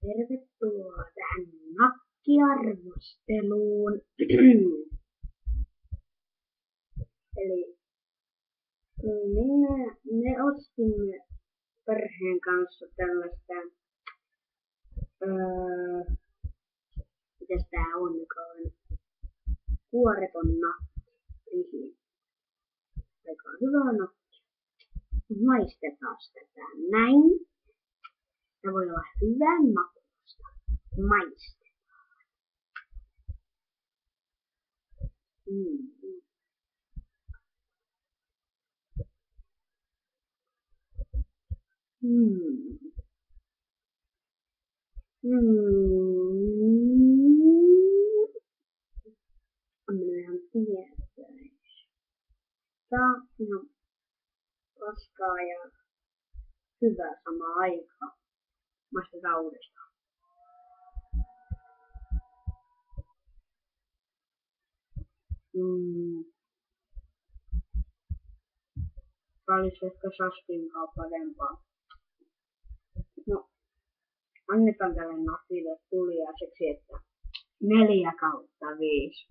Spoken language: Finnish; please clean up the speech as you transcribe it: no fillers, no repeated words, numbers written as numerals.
Tervetuloa tähän nakkiarvosteluun. Eli me ostimme perheen kanssa tällaista, mitäs tää onkaan, kuoreton nakki. Aika hyvä nakki. Maistetaan tätä näin. Tämä voi olla hyvän makuista. Maistetaan. On ihan tietois. Tää on ihan raskaa ja hyvää samaan aikaan. Maistetaan uudestaan. Tää olisi ehkä Saskinkaan parempaa. No, annetaan tälle nakille tuliaiseksi, että 4/5.